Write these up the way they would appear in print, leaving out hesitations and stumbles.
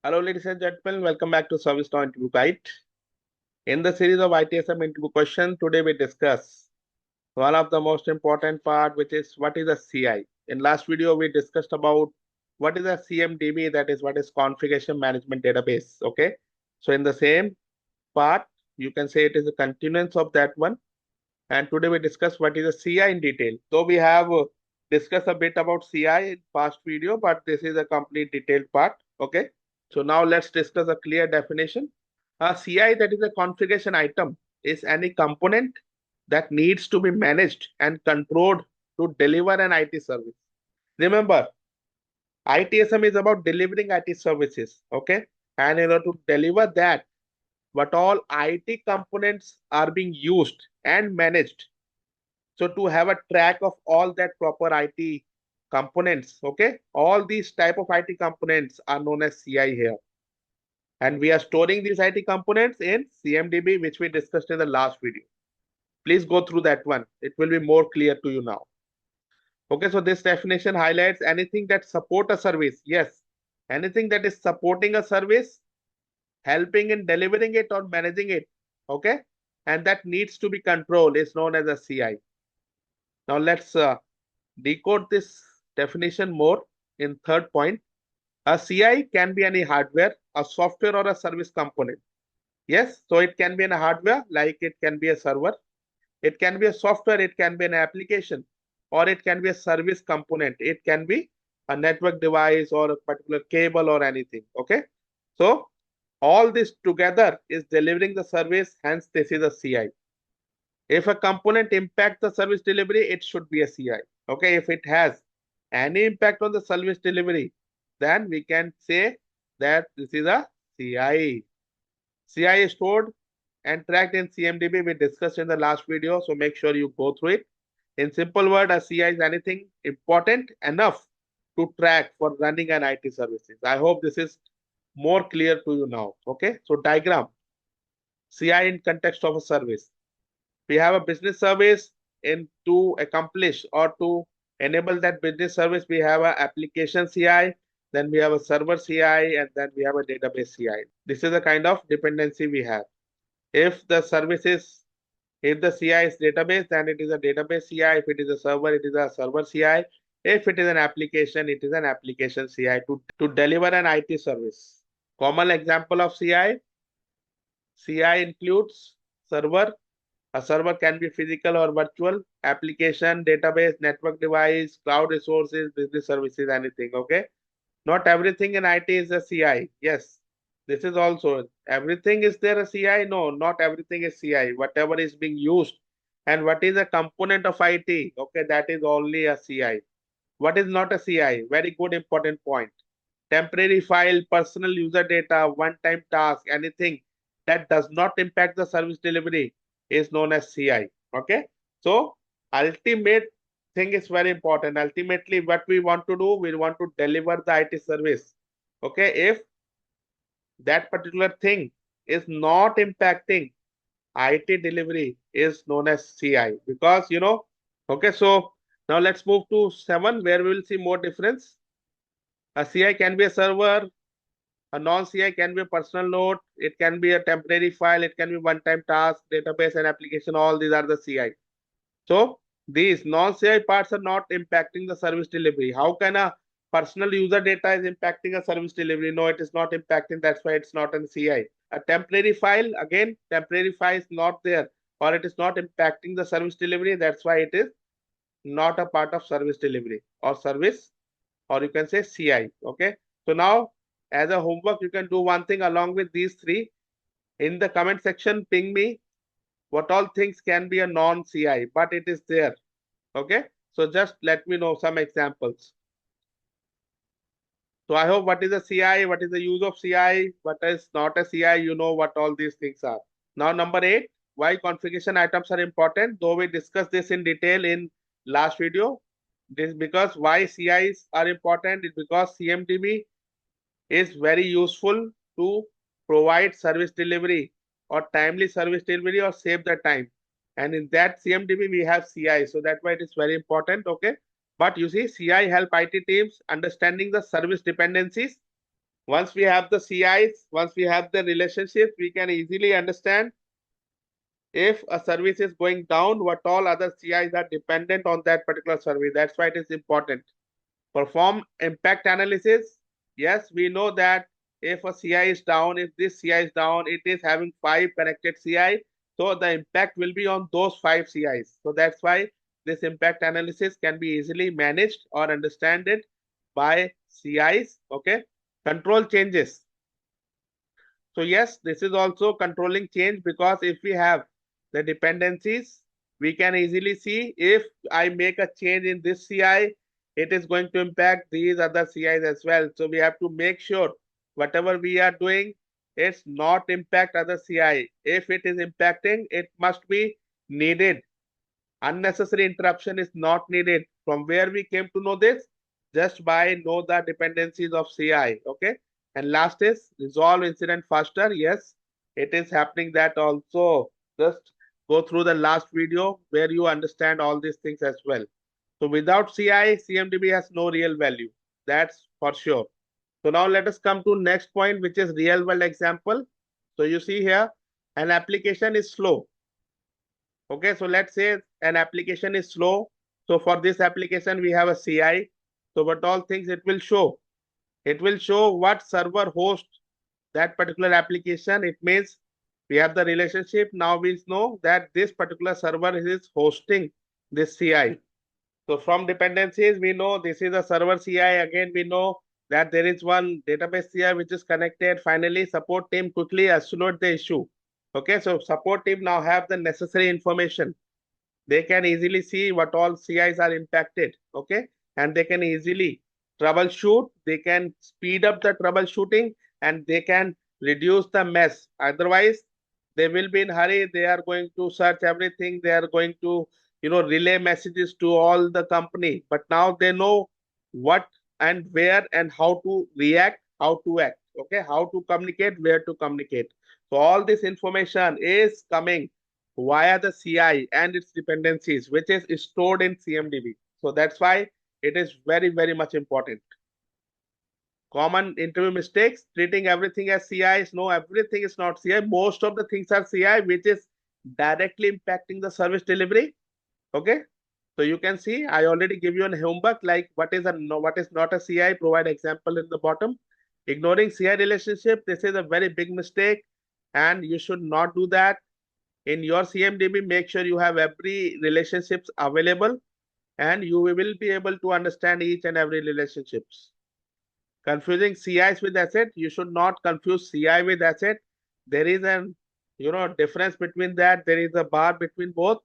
Hello, ladies and gentlemen. Welcome back to ServiceNow Interview Guide. In the series of ITSM interview questions, today we discuss one of the most important part, which is what is a CI. In last video, we discussed about what is a CMDB, that is what is Configuration Management Database. Okay. So in the same part, you can say it is a continuance of that one. And today we discuss what is a CI in detail. So we have discussed a bit about CI in past video, but this is a complete detailed part. Okay. So now let's discuss a clear definition. A CI, that is a configuration item, is any component that needs to be managed and controlled to deliver an IT service. Remember, ITSM is about delivering IT services. Okay. And in order to deliver that, what all IT components are being used and managed. So to have a track of all that proper IT components, okay, all these type of IT components are known as CI here. And we are storing these IT components in CMDB, which we discussed in the last video. Please go through that one. It will be more clear to you now. Okay, so this definition highlights anything that support a service. Yes, anything that is supporting a service, helping in delivering it or managing it. Okay, and that needs to be controlled is known as a CI. Now let's decode this definition more in third point. A CI can be any hardware, a software, or a service component. Yes, so it can be in a hardware, like it can be a server. It can be a software, it can be an application, or it can be a service component. It can be a network device or a particular cable or anything. Okay, so all this together is delivering the service, hence this is a CI. If a component impacts the service delivery, it should be a CI. Okay, if it has any impact on the service delivery, then we can say that this is a CI. CI is stored and tracked in CMDB. We discussed in the last video, so make sure you go through it. In simple word, a CI is anything important enough to track for running an IT services. I hope this is more clear to you now. Okay, so diagram. CI in context of a service. We have a business service, and to accomplish or to enable that business service, we have an application CI, then we have a server CI, and then we have a database CI. This is the kind of dependency we have. If the service is, if the CI is database, then it is a database CI. If it is a server, it is a server CI. If it is an application, it is an application CI to deliver an IT service. Common example of CI. CI includes server. A server can be physical or virtual, application, database, network device, cloud resources, business services, anything. Okay. Not everything in IT is a CI. Yes. This is also everything is there a CI? No, not everything is CI. Whatever is being used and what is a component of IT, okay, that is only a CI. What is not a CI? Very good, important point. Temporary file, personal user data, one-time task, anything that does not impact the service delivery is known as CI. Okay. So ultimate thing is very important. Ultimately, what we want to do, we want to deliver the IT service. Okay. If that particular thing is not impacting IT delivery is known as CI, because okay, so now let's move to 7 where we will see more difference. A CI can be a server, a non-CI can be a personal node, it can be a temporary file, it can be one-time task, database and application, all these are the CI. So these non-CI parts are not impacting the service delivery. How can a personal user data is impacting a service delivery? No, it is not impacting. That's why it's not an CI. A temporary file, again, temporary file is not there or it is not impacting the service delivery. That's why it is not a part of service delivery or service, or you can say CI. Okay. So now as a homework, you can do one thing along with these three. In the comment section, ping me what all things can be a non-CI, but it is there. Okay. So just let me know some examples. So I hope what is a CI, what is the use of CI, what is not a CI, you know what all these things are. Now number 8, why configuration items are important. Though we discussed this in detail in last video. This because why CIs are important is because CMDB is very useful to provide service delivery or timely service delivery or save the time. And in that CMDB, we have CI. So that's why it is very important. Okay. But you see, CI help IT teams understanding the service dependencies Once we have the CIs, once we have the relationships, we can easily understand if a service is going down, what all other CIs are dependent on that particular service. That's why it is important. Perform impact analysis. Yes, we know that if a CI is down, if this CI is down, it is having 5 connected CI. So the impact will be on those 5 CIs. So that's why this impact analysis can be easily managed or understood by CIs. Okay. Control changes. So yes, this is also controlling change, because if we have the dependencies, we can easily see if I make a change in this CI, it is going to impact these other CIs as well. So we have to make sure whatever we are doing, it's not impact other CI. If it is impacting, it must be needed. Unnecessary interruption is not needed. From where we came to know this? Just by know the dependencies of CI. Okay. And last is resolve incident faster. Yes, it is happening that also. Just go through the last video where you understand all these things as well. So without CI, CMDB has no real value. That's for sure. So now let us come to next point, which is real world example. So you see here, an application is slow. Okay, so let's say an application is slow. So for this application, we have a CI. So what all things it will show? It will show what server hosts that particular application. It means we have the relationship. Now we know that this particular server is hosting this CI. So from dependencies, we know this is a server CI. Again, we know that there is one database CI which is connected. Finally, support team quickly isolate the issue. Okay, so support team now have the necessary information. They can easily see what all CIs are impacted. Okay, and they can easily troubleshoot. They can speed up the troubleshooting, and they can reduce the mess. Otherwise, they will be in hurry. They are going to search everything. They are going to relay messages to all the company. But now they know what and where and how to react, how to act. Okay, how to communicate, where to communicate. So all this information is coming via the CI and its dependencies, which is stored in CMDB. So that's why it is very, very much important. Common interview mistakes, treating everything as CIs. No, everything is not CI. Most of the things are CI, which is directly impacting the service delivery. Okay. So you can see, I already give you a homework like what is not a CI. Provide example in the bottom. Ignoring CI relationship. This is a very big mistake, and you should not do that. In your CMDB, make sure you have every relationships available, and you will be able to understand each and every relationships. Confusing CIs with asset. You should not confuse CI with asset. There is an difference between that. There is a bar between both.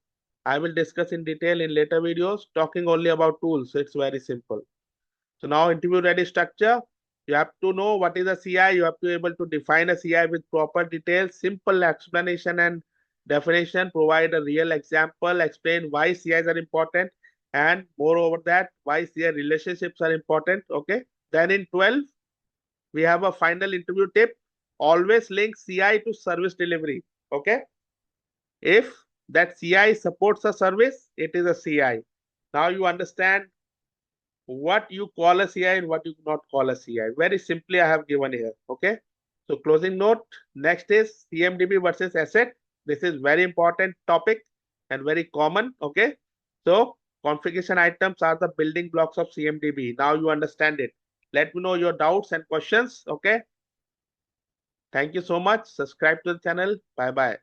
I will discuss in detail in later videos, talking only about tools. So it's very simple. So now interview ready structure. You have to know what is a CI. You have to be able to define a CI with proper details, simple explanation and definition, provide a real example, explain why CIs are important, and moreover that why CI relationships are important. Okay. Then in 12, we have a final interview tip. Always link CI to service delivery. Okay. If that CI supports a service, it is a CI. Now you understand what you call a CI and what you not call a CI. Very simply, I have given here. Okay. So closing note, next is CMDB versus asset. This is very important topic and very common. Okay. So configuration items are the building blocks of CMDB. Now you understand it. Let me know your doubts and questions. Okay. Thank you so much. Subscribe to the channel. Bye bye.